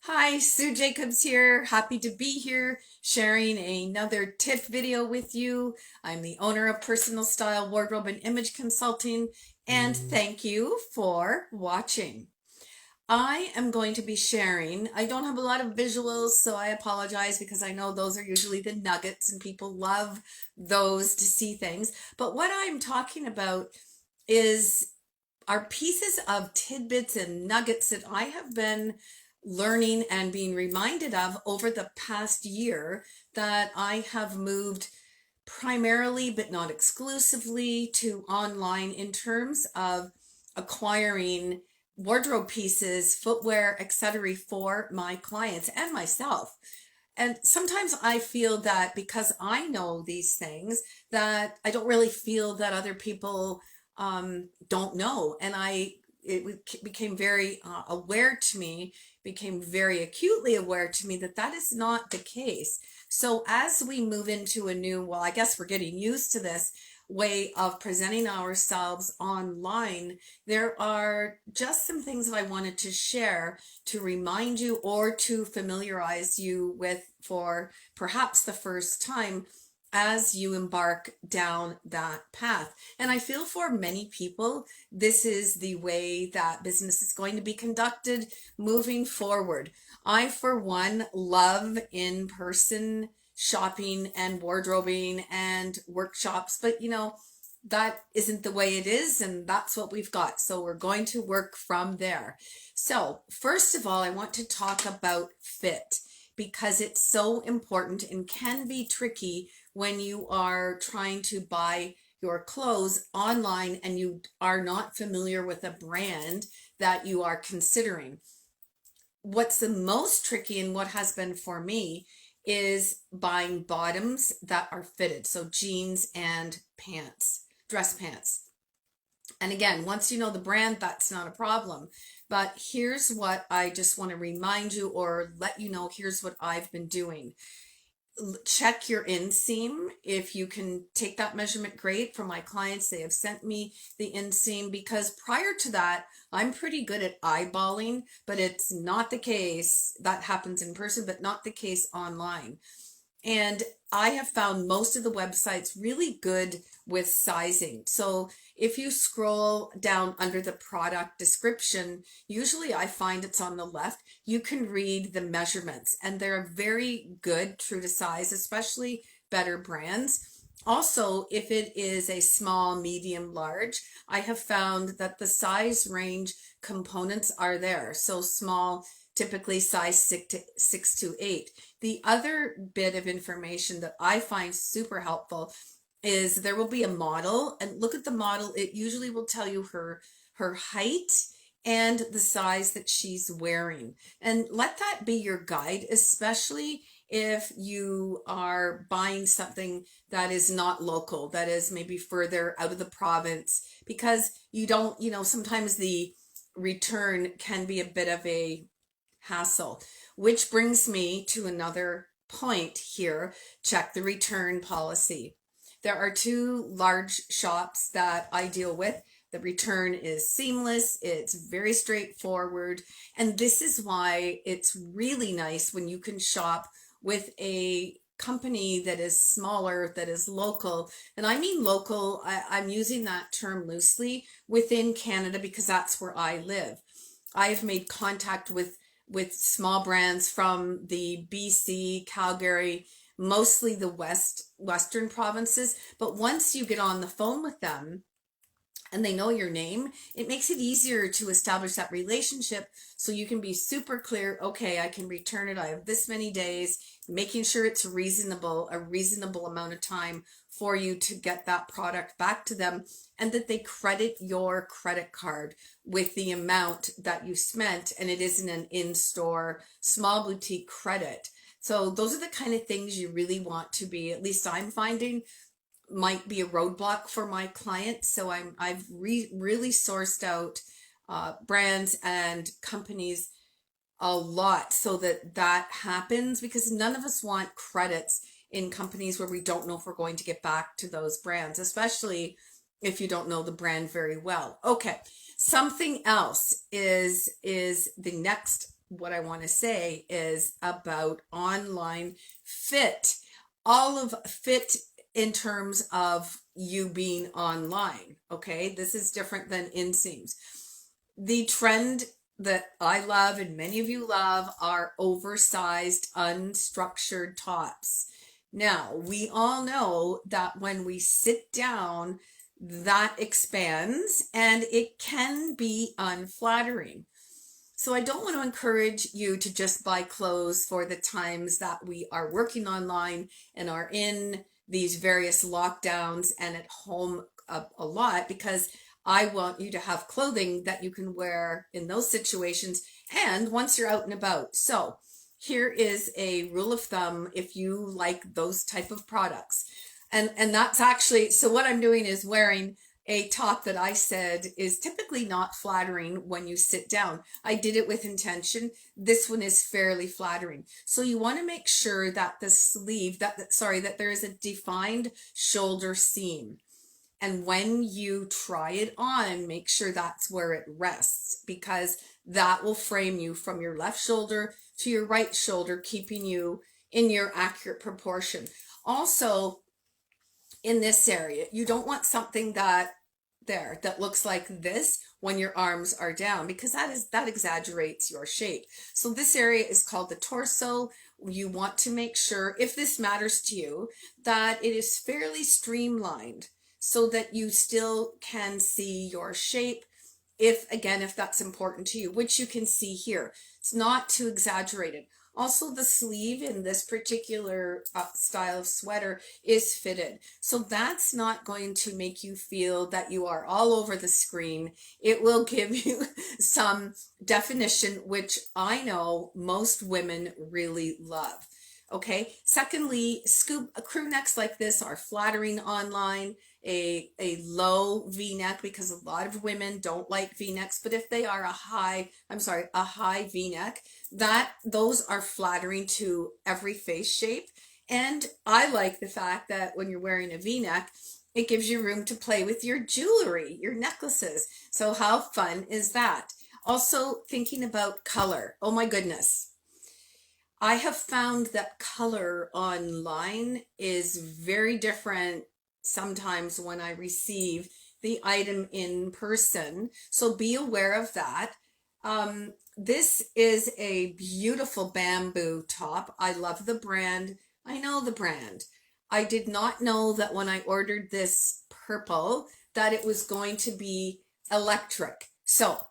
Hi, Sue Jacobs here. Happy to be here sharing another tip video with you. I'm the owner of Personal Style Wardrobe and Image Consulting, and thank you for watching. I am going to be sharing, I don't have a lot of visuals, so I apologize because I know those are usually the nuggets and people love those to see things. But what I'm talking about is are pieces of tidbits and nuggets that I have been learning and being reminded of over the past year that I have moved primarily, but not exclusively, to online in terms of acquiring wardrobe pieces, footwear, etc. for my clients and myself. And sometimes I feel that because I know these things, that I don't really feel that other people don't know. And became very aware to me, became very acutely aware to me that that is not the case. So as we move into a new, well, I guess we're getting used to this way of presenting ourselves online, there are just some things that I wanted to share to remind you or to familiarize you with for perhaps the first time as you embark down that path. And I feel for many people, this is the way that business is going to be conducted moving forward. I, for one, love in-person shopping and wardrobing and workshops, but that isn't the way it is, and that's what we've got. So we're going to work from there. So first of all, I want to talk about fit because it's so important and can be tricky when you are trying to buy your clothes online and you are not familiar with a brand that you are considering. What's the most tricky and what has been for me is buying bottoms that are fitted. So jeans and pants, dress pants. And again, once you know the brand, that's not a problem. But here's what I just want to remind you or let you know, here's what I've been doing. Check your inseam. If you can take that measurement, great. For my clients, they have sent me the inseam because prior to that, I'm pretty good at eyeballing, but it's not the case. That happens in person, but not the case online. And I have found most of the websites really good with sizing. So if you scroll down under the product description, usually I find it's on the left, you can read the measurements and they're very good, true to size, especially better brands. Also, if it is a small, medium, large, I have found that the size range components are there. So small, typically size 6 to 8. The other bit of information that I find super helpful is there will be a model, and look at the model. It usually will tell you her height and the size that she's wearing. And let that be your guide, especially if you are buying something that is not local, that is maybe further out of the province, because you don't, sometimes the return can be a bit of a hassle. Which brings me to another point here. Check the return policy. There are two large shops that I deal with. The return is seamless, it's very straightforward, and this is why it's really nice when you can shop with a company that is smaller, that is local. And I mean local, I'm using that term loosely within Canada because that's where I live. I've made contact with small brands from the BC, Calgary, mostly the western provinces. But once you get on the phone with them and they know your name, it makes it easier to establish that relationship so you can be super clear. Okay, I can return it. I have this many days, making sure it's reasonable, a reasonable amount of time for you to get that product back to them, and that they credit your credit card with the amount that you spent, and it isn't an in-store small boutique credit. So those are the kind of things you really want to be, at least I'm finding, might be a roadblock for my clients. So I've really sourced out brands and companies a lot so that that happens, because none of us want credits in companies where we don't know if we're going to get back to those brands, especially if you don't know the brand very well. Okay, something else is the next what I want to say is about online fit. All of fit in terms of you being online. Okay, this is different than inseams. The trend that I love and many of you love are oversized, unstructured tops. Now, we all know that when we sit down, that expands and it can be unflattering. So I don't want to encourage you to just buy clothes for the times that we are working online and are in these various lockdowns and at home a lot, because I want you to have clothing that you can wear in those situations and once you're out and about. So here is a rule of thumb if you like those type of products. And that's actually, so what I'm doing is wearing a top that I said is typically not flattering when you sit down. I did it with intention. This one is fairly flattering. So you want to make sure that the sleeve, that there is a defined shoulder seam. And when you try it on, make sure that's where it rests, because that will frame you from your left shoulder to your right shoulder, keeping you in your accurate proportion. Also, in this area, you don't want something that looks like this when your arms are down, because that exaggerates your shape. So this area is called the torso. You want to make sure, if this matters to you, that it is fairly streamlined so that you still can see your shape. If that's important to you, which you can see here, it's not too exaggerated. Also, the sleeve in this particular style of sweater is fitted. So that's not going to make you feel that you are all over the screen. It will give you some definition, which I know most women really love. Okay. Secondly, crew necks like this are flattering online. A low V-neck, because a lot of women don't like V-necks, but if they are a high V-neck, those are flattering to every face shape. And I like the fact that when you're wearing a V-neck, it gives you room to play with your jewelry, your necklaces. So how fun is that? Also, thinking about color. Oh my goodness. I have found that color online is very different sometimes when I receive the item in person. So be aware of that. This is a beautiful bamboo top. I love the brand. I know the brand. I did not know that when I ordered this purple that it was going to be electric. So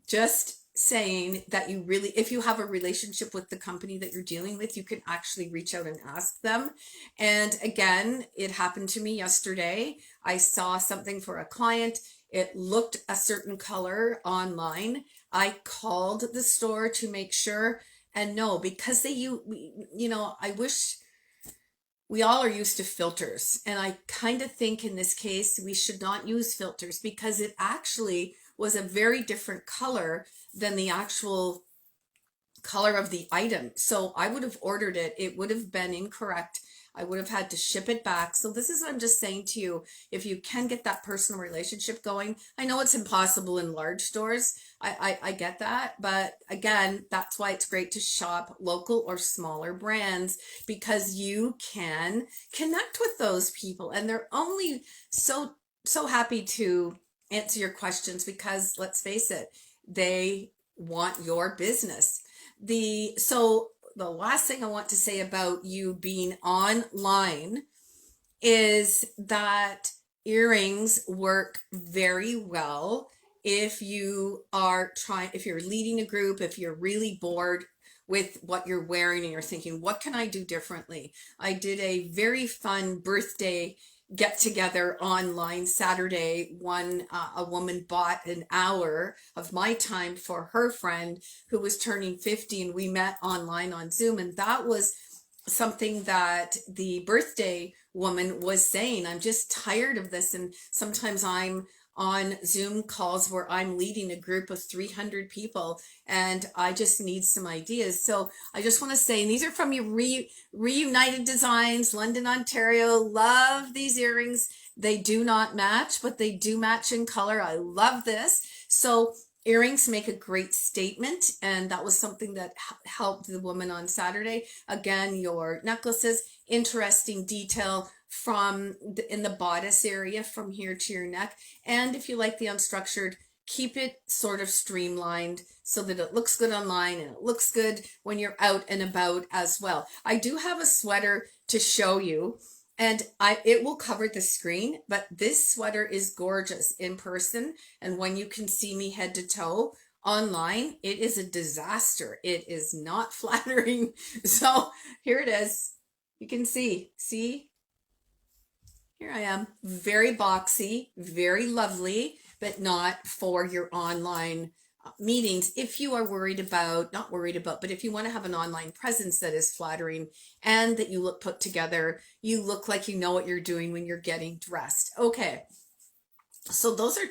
just saying that you really, if you have a relationship with the company that you're dealing with, you can actually reach out and ask them. And again, it happened to me yesterday. I saw something for a client. It looked a certain color online. I called the store to make sure, and no, because I wish we all are used to filters. And I kind of think in this case, we should not use filters, because it actually was a very different color than the actual color of the item. So I would have ordered it. It would have been incorrect. I would have had to ship it back. So this is what I'm just saying to you. If you can get that personal relationship going, I know it's impossible in large stores. I get that. But again, that's why it's great to shop local or smaller brands, because you can connect with those people and they're only so happy to answer your questions, because let's face it, they want your business. So the last thing I want to say about you being online is that earrings work very well if you're leading a group, if you're really bored with what you're wearing and you're thinking, what can I do differently? I did a very fun birthday get together online Saturday. A woman bought an hour of my time for her friend who was turning 50, and we met online on Zoom. And that was something that the birthday woman was saying, I'm just tired of this. And sometimes I'm on Zoom calls where I'm leading a group of 300 people and I just need some ideas. So I just want to say, and these are from your Reunited Designs, London, Ontario. Love these earrings. They do not match, but they do match in color. I love this. So Earrings make a great statement, and that was something that helped the woman on Saturday. Again, your necklaces, interesting detail from in the bodice area from here to your neck. And if you like the unstructured, keep it sort of streamlined so that it looks good online and it looks good when you're out and about as well. I do have a sweater to show you, and it will cover the screen, but this sweater is gorgeous in person. And when you can see me head to toe online, it is a disaster. It is not flattering. So here it is. You can see, here I am, very boxy, very lovely, but not for your online meetings. If you are not worried about, but if you want to have an online presence that is flattering and that you look put together, you look like you know what you're doing when you're getting dressed. Okay. So those are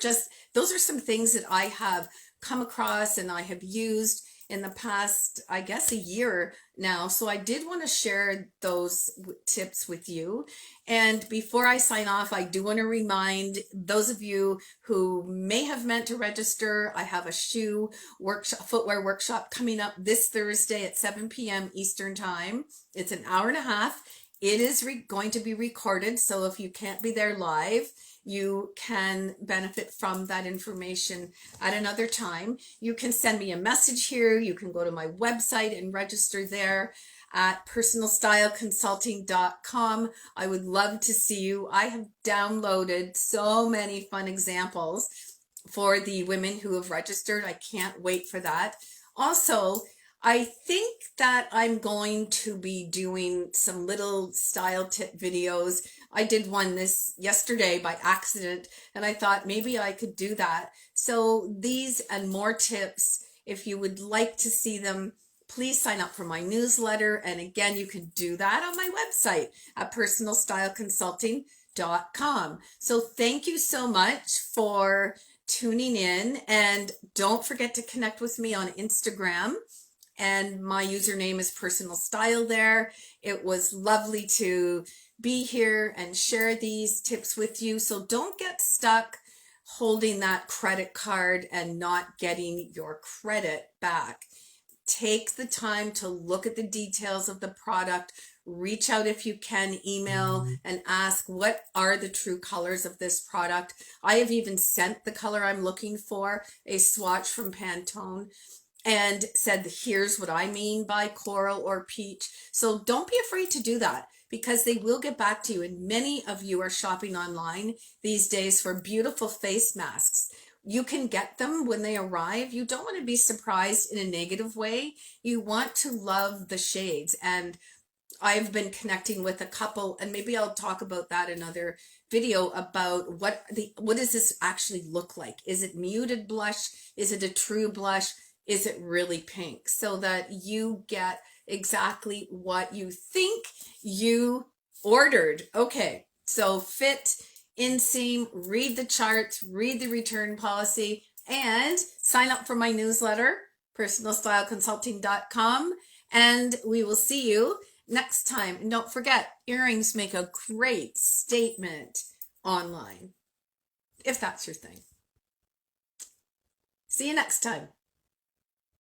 some things that I have come across and I have used in the past, I guess, a year now. So I did want to share those tips with you. And before I sign off, I do want to remind those of you who may have meant to register, I have a footwear workshop coming up this Thursday at 7 p.m. Eastern Time. It's an hour and a half. It is going to be recorded, so if you can't be there live, you can benefit from that information at another time. You can send me a message here. You can go to my website and register there at personalstyleconsulting.com. I would love to see you. I have downloaded so many fun examples for the women who have registered. I can't wait for that. Also, I think that I'm going to be doing some little style tip videos. I did one yesterday by accident, and I thought maybe I could do that. So these and more tips, if you would like to see them, please sign up for my newsletter. And again, you can do that on my website at personalstyleconsulting.com. So thank you so much for tuning in, and don't forget to connect with me on Instagram. And my username is Personal Style there. It was lovely to be here and share these tips with you. So don't get stuck holding that credit card and not getting your credit back. Take the time to look at the details of the product. Reach out if you can, email and ask, what are the true colors of this product? I have even sent the color I'm looking for, a swatch from Pantone, and said, here's what I mean by coral or peach. So don't be afraid to do that, because they will get back to you. And many of you are shopping online these days for beautiful face masks. You can get them when they arrive. You don't want to be surprised in a negative way. You want to love the shades. And I've been connecting with a couple, and maybe I'll talk about that in another video, about what does this actually look like? Is it muted blush? Is it a true blush? Is it really pink? So that you get exactly what you think you ordered. Okay, so fit, inseam, read the charts, read the return policy, and sign up for my newsletter, personalstyleconsulting.com, and we will see you next time. And don't forget, earrings make a great statement online, if that's your thing. See you next time.